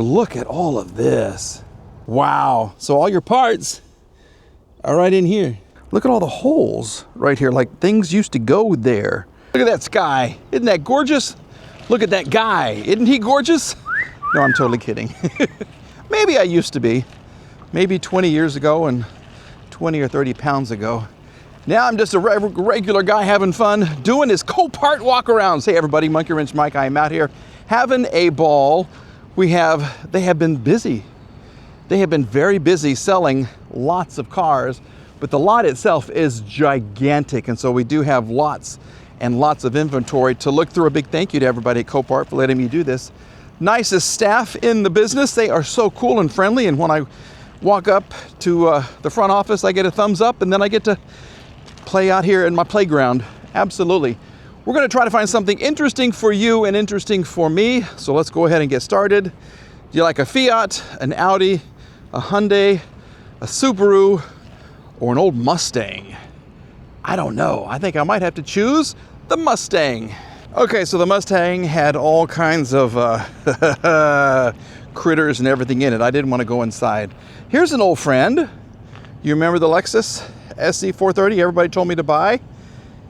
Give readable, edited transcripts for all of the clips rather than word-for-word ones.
Look at all of this. Wow. So all your parts are right in here. Look at all the holes right here, like things used to go there. Look at that sky. Isn't that gorgeous? Look at that guy. Isn't he gorgeous? No, I'm totally kidding. Maybe I used to be. Maybe 20 years ago and 20 or 30 pounds ago. Now I'm just a regular guy having fun doing this Copart Walk Around. Say everybody, Monkey Wrench Mike, I am out here having a ball. They have been busy. They have been very busy selling lots of cars, but the lot itself is gigantic. And so we do have lots and lots of inventory to look through. A big thank you to everybody at Copart for letting me do this. Nicest staff in the business. They are so cool and friendly. And when I walk up to the front office, I get a thumbs up, and then I get to play out here in my playground. Absolutely. We're going to try to find something interesting for you and interesting for me. So let's go ahead and get started. Do you like a Fiat, an Audi, a Hyundai, a Subaru, or an old Mustang? I don't know. I think I might have to choose the Mustang. Okay, so the Mustang had all kinds of critters and everything in it. I didn't want to go inside. Here's an old friend. You remember the Lexus SC430 everybody told me to buy?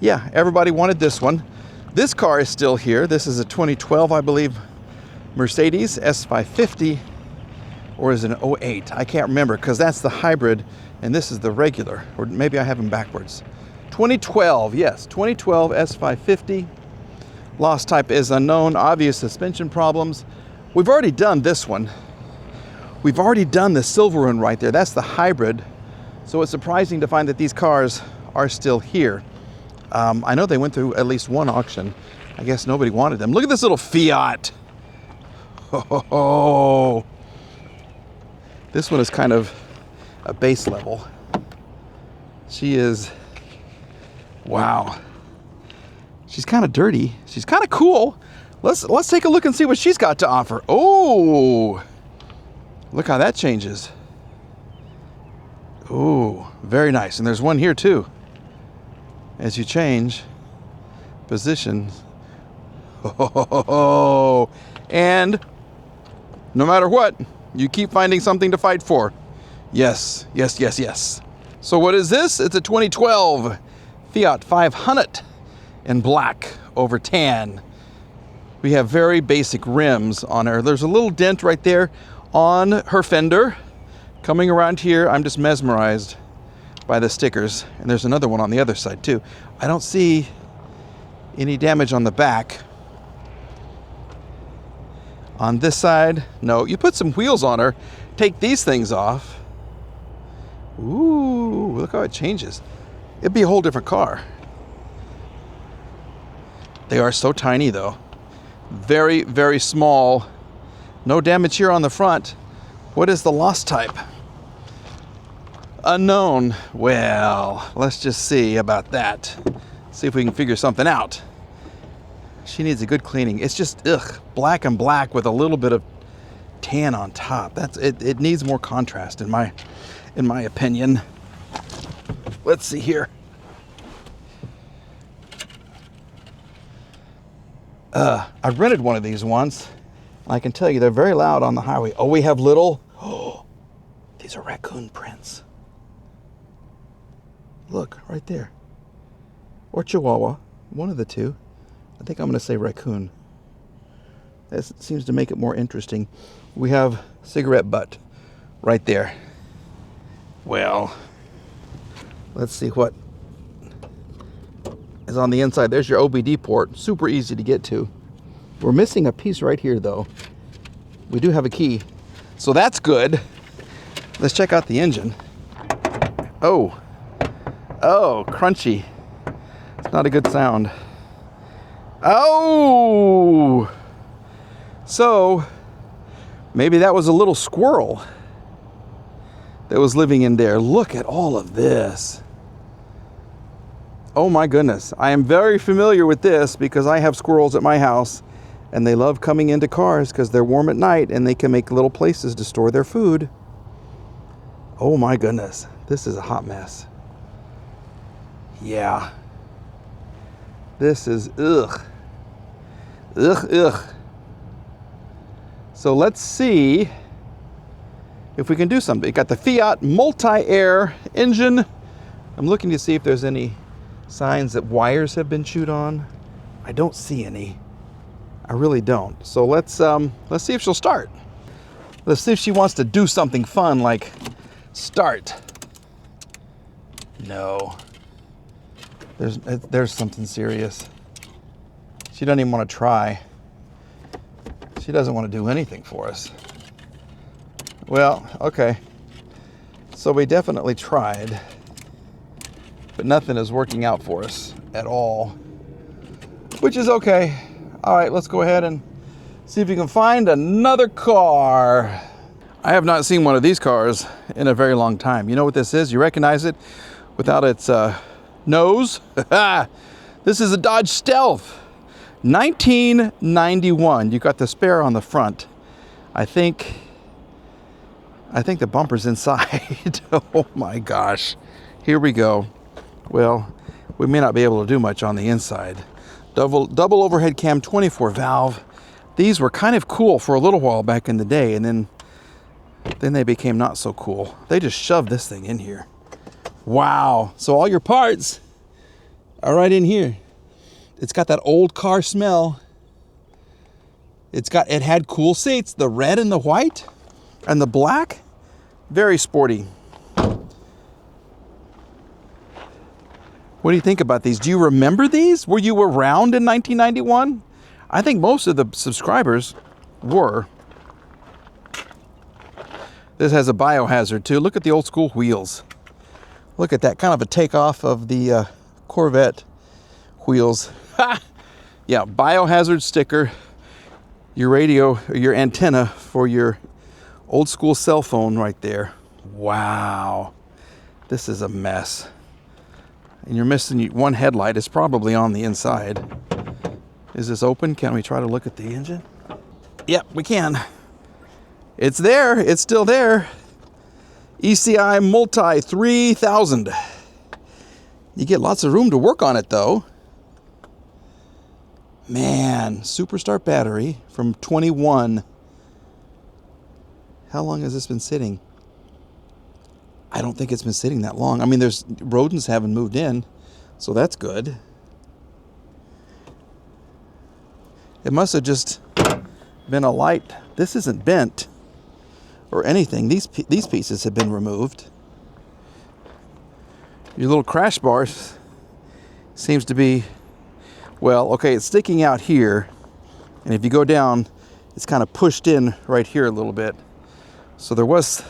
Yeah, everybody wanted this one. This car is still here. This is a 2012, I believe, Mercedes S550, or is it an 08? I can't remember, because that's the hybrid and this is the regular, or maybe I have them backwards. 2012, yes, 2012 S550. Lost type is unknown, obvious suspension problems. We've already done this one. We've already done the silver one right there. That's the hybrid. So it's surprising to find that these cars are still here. I know they went through at least one auction. I guess nobody wanted them. Look at this little Fiat. Oh, this one is kind of a base level. She is, wow. She's kind of dirty. She's kind of cool. Let's take a look and see what she's got to offer. Oh, look how that changes. Oh, very nice. And there's one here too. As you change positions. Oh, and no matter what, you keep finding something to fight for. Yes, yes, yes, yes. So what is this? It's a 2012 Fiat 500 in black over tan. We have very basic rims on her. There's a little dent right there on her fender. Coming around here, I'm just mesmerized by the stickers. And there's another one on the other side too. I don't see any damage on the back. On this side, no. You put some wheels on her, take these things off. Ooh, look how it changes. It'd be a whole different car. They are so tiny though. Very, very small. No damage here on the front. What is the lost type? Unknown. Well, let's just see about that. See if we can figure something out. She needs a good cleaning. It's just, black and black with a little bit of tan on top. That's it. It needs more contrast in my opinion. Let's see here. I rented one of these once. I can tell you they're very loud on the highway. Oh, we have little. Oh, these are raccoon prints. Look, right there. Or Chihuahua, one of the two. I think I'm going to say raccoon. That seems to make it more interesting. We have cigarette butt right there. Well, let's see what is on the inside. There's your OBD port. Super easy to get to. We're missing a piece right here, though. We do have a key, so that's good. Let's check out the engine. Oh, crunchy. It's not a good sound. Oh, so maybe that was a little squirrel that was living in there. Look at all of this. Oh my goodness. I am very familiar with this because I have squirrels at my house and they love coming into cars because they're warm at night and they can make little places to store their food. Oh my goodness. This is a hot mess. Yeah. This is ugh. So let's see if we can do something. It got the Fiat multi-air engine. I'm looking to see if there's any signs that wires have been chewed on. I don't see any. I really don't. So let's see if she'll start. Let's see if she wants to do something fun like start. No. There's something serious. She doesn't even want to try. She doesn't want to do anything for us. Well, okay. So we definitely tried, but nothing is working out for us at all, which is okay. All right, let's go ahead and see if you can find another car. I have not seen one of these cars in a very long time. You know what this is? You recognize it without its nose? This is a Dodge Stealth. 1991. You got the spare on the front. I think the bumper's inside. Oh my gosh. Here we go. Well, we may not be able to do much on the inside. Double overhead cam, 24 valve. These were kind of cool for a little while back in the day, and then they became not so cool. They just shoved this thing in here. Wow. So all your parts are right in here. It's got that old car smell. It had cool seats, the red and the white and the black. Very sporty. What do you think about these? Do you remember these? Were you around in 1991? I think most of the subscribers were. This has a biohazard too. Look at the old school wheels. Look at that, kind of a takeoff of the Corvette wheels. Yeah, biohazard sticker. Your radio, or your antenna for your old school cell phone right there. Wow, this is a mess. And you're missing one headlight. It's probably on the inside. Is this open? Can we try to look at the engine? Yep, we can. It's there. It's still there. ECI Multi 3000. You get lots of room to work on it though. Man, Superstart battery from 21. How long has this been sitting? I don't think it's been sitting that long. I mean, there's rodents haven't moved in, so that's good. It must have just been a light. This isn't bent or anything. These pieces have been removed. Your little crash bar seems to be, well, okay, it's sticking out here, and if you go down, it's kind of pushed in right here a little bit. So there was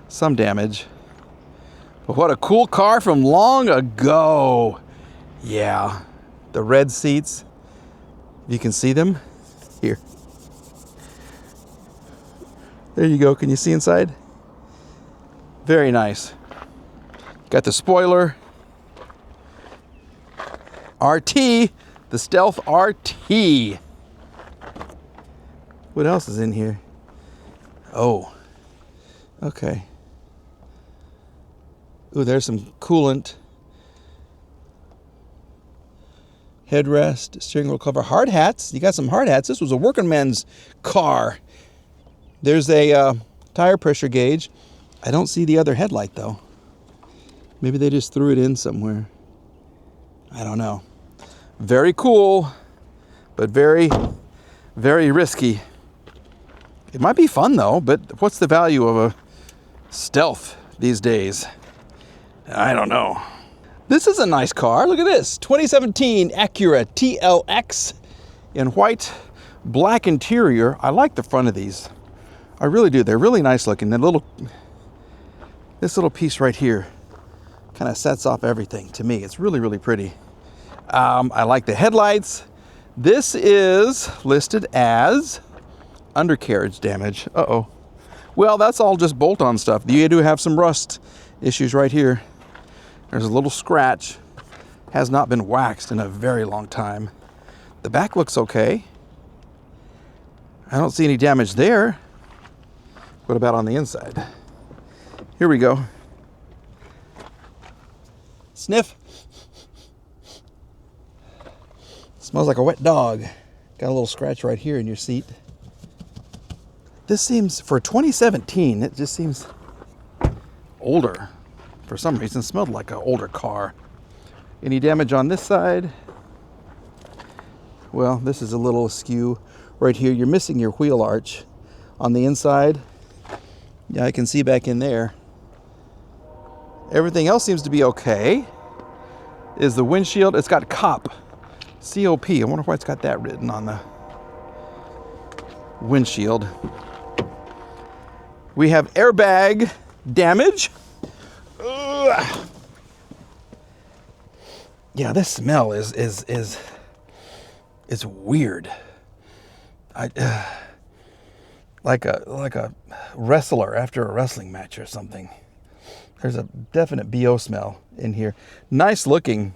some damage. But what a cool car from long ago. Yeah, the red seats, you can see them here. There you go. Can you see inside? Very nice. Got the spoiler. RT, the Stealth RT. What else is in here? Oh, okay. Ooh, there's some coolant. Headrest, steering wheel cover, hard hats. You got some hard hats. This was a working man's car. There's a tire pressure gauge. I don't see the other headlight though. Maybe they just threw it in somewhere. I don't know. Very cool, but very, very risky. It might be fun though, but what's the value of a Stealth these days? I don't know. This is a nice car. Look at this. 2017 Acura TLX in white, black interior. I like the front of these. I really do. They're really nice looking. This little piece right here kind of sets off everything to me. It's really, really pretty. I like the headlights. This is listed as undercarriage damage. Uh-oh. Well, that's all just bolt-on stuff. You do have some rust issues right here. There's a little scratch. Has not been waxed in a very long time. The back looks okay. I don't see any damage there. What about on the inside? Here we go. Sniff. Smells like a wet dog. Got a little scratch right here in your seat. This seems, for 2017, it just seems older. For some reason, it smelled like an older car. Any damage on this side? Well, this is a little askew right here. You're missing your wheel arch on the inside. Yeah, I can see back in there. Everything else seems to be okay. Is the windshield, it's got COP. C-O-P. I wonder why it's got that written on the windshield. We have airbag damage. Ugh. Yeah, this smell is weird. Like a wrestler after a wrestling match or something. There's a definite BO smell in here. Nice looking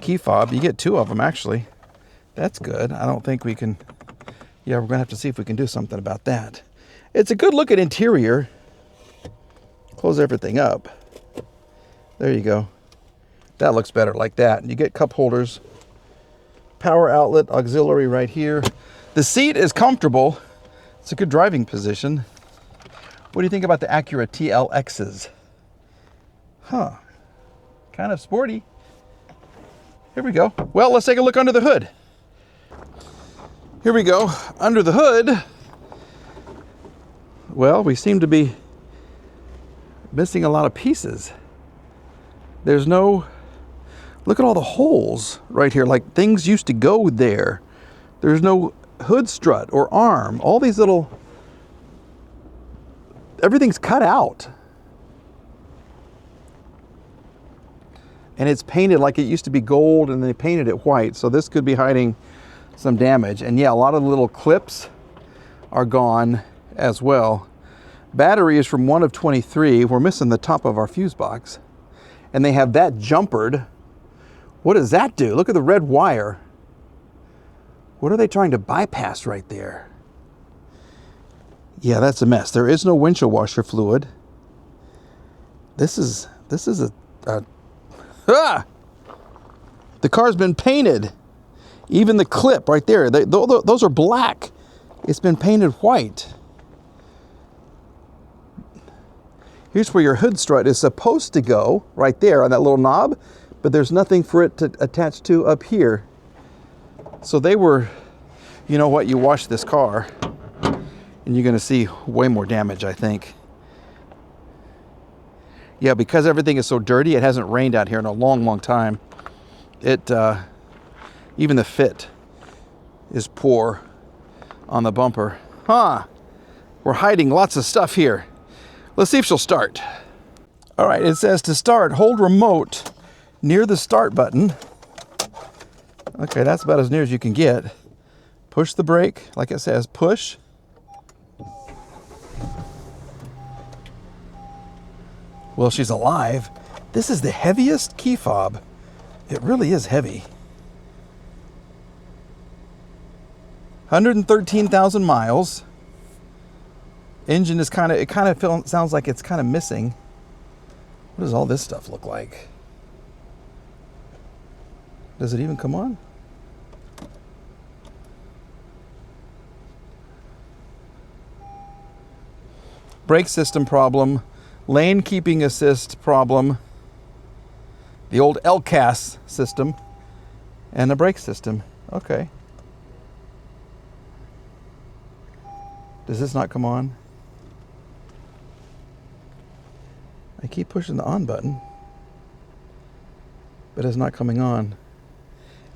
key fob. You get two of them actually. That's good. I don't think we can. Yeah, we're gonna have to see if we can do something about that. It's a good looking interior. Close everything up. There you go. That looks better like that. You get cup holders, power outlet, auxiliary right here. The seat is comfortable. It's a good driving position. What do you think about the Acura TLXs? Huh. Kind of sporty. Here we go. Well, let's take a look under the hood. Here we go. Under the hood. Well, we seem to be missing a lot of pieces. There's no... Look at all the holes right here. Like things used to go there. There's no hood strut or arm. All these little... Everything's cut out. And it's painted like it used to be gold and they painted it white. So this could be hiding some damage. And yeah, a lot of the little clips are gone as well. Battery is from 1 of 23. We're missing the top of our fuse box. And they have that jumpered. What does that do? Look at the red wire. What are they trying to bypass right there? Yeah, that's a mess. There is no windshield washer fluid. This is a ah! The car's been painted. Even the clip right there, those are black. It's been painted white. Here's where your hood strut is supposed to go, right there on that little knob, but there's nothing for it to attach to up here. So they were, you know what, you wash this car and you're gonna see way more damage, I think. Yeah, because everything is so dirty, it hasn't rained out here in a long, long time. Even the fit is poor on the bumper. Huh, we're hiding lots of stuff here. Let's see if she'll start. All right, it says to start, hold remote near the start button. Okay, that's about as near as you can get. Push the brake, like it says, push. Well, she's alive. This is the heaviest key fob. It really is heavy. 113,000 miles. Engine is sounds like it's kind of missing. What does all this stuff look like? Does it even come on? Brake system problem, lane keeping assist problem, the old LCAS system, and the brake system. Okay. Does this not come on? I keep pushing the on button, but it's not coming on.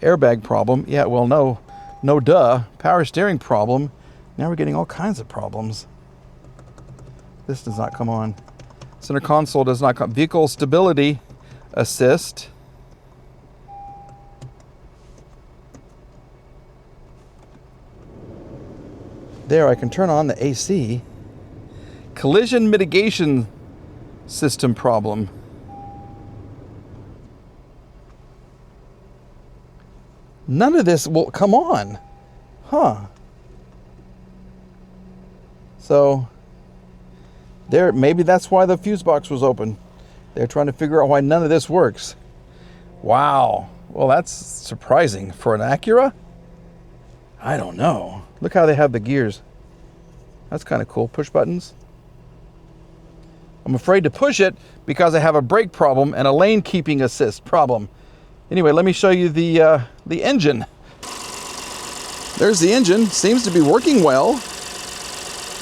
Airbag problem. Yeah, well, no duh. Power steering problem. Now we're getting all kinds of problems. This does not come on. Center console does not come. Vehicle stability assist. There, I can turn on the AC. Collision mitigation system problem. None of this will come on. Huh. So there, maybe that's why the fuse box was open. They're trying to figure out why none of this works. Wow. Well, that's surprising for an Acura. I don't know. Look how they have the gears. That's kind of cool. Push buttons. I'm afraid to push it because I have a brake problem and a lane keeping assist problem. Anyway, let me show you the engine. There's the engine. Seems to be working well.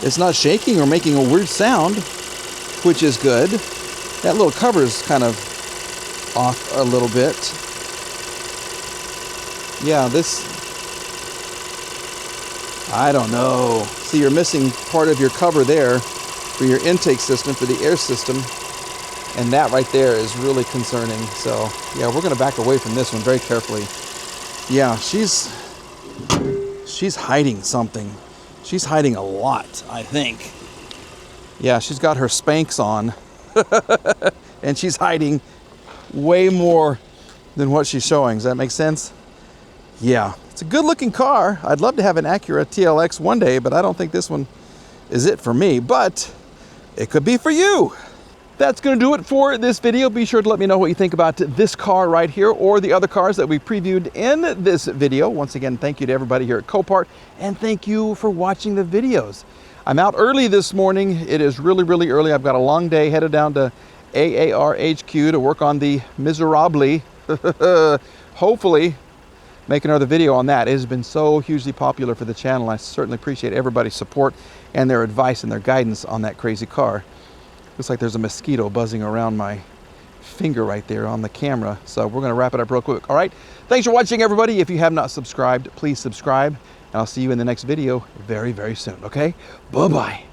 It's not shaking or making a weird sound, which is good. That little cover is kind of off a little bit. Yeah, this, I don't know. See, you're missing part of your cover there for your intake system, for the air system. And that right there is really concerning. So yeah, we're gonna back away from this one very carefully. Yeah, she's hiding something. She's hiding a lot, I think. Yeah, she's got her Spanx on. And she's hiding way more than what she's showing. Does that make sense? Yeah, it's a good looking car. I'd love to have an Acura TLX one day, but I don't think this one is it for me, but it could be for you. That's going to do it for this video. Be sure to let me know what you think about this car right here or the other cars that we previewed in this video. Once again, thank you to everybody here at Copart, and thank you for watching the videos. I'm out early this morning. It is really, really early. I've got a long day, headed down to AAR HQ to work on the Miserably. Hopefully make another video on that. It has been so hugely popular for the channel. I certainly appreciate everybody's support and their advice and their guidance on that crazy car. Looks like there's a mosquito buzzing around my finger right there on the camera. So we're gonna wrap it up real quick. All right, thanks for watching, everybody. If you have not subscribed, please subscribe, and I'll see you in the next video very, very soon, okay? Bye-bye.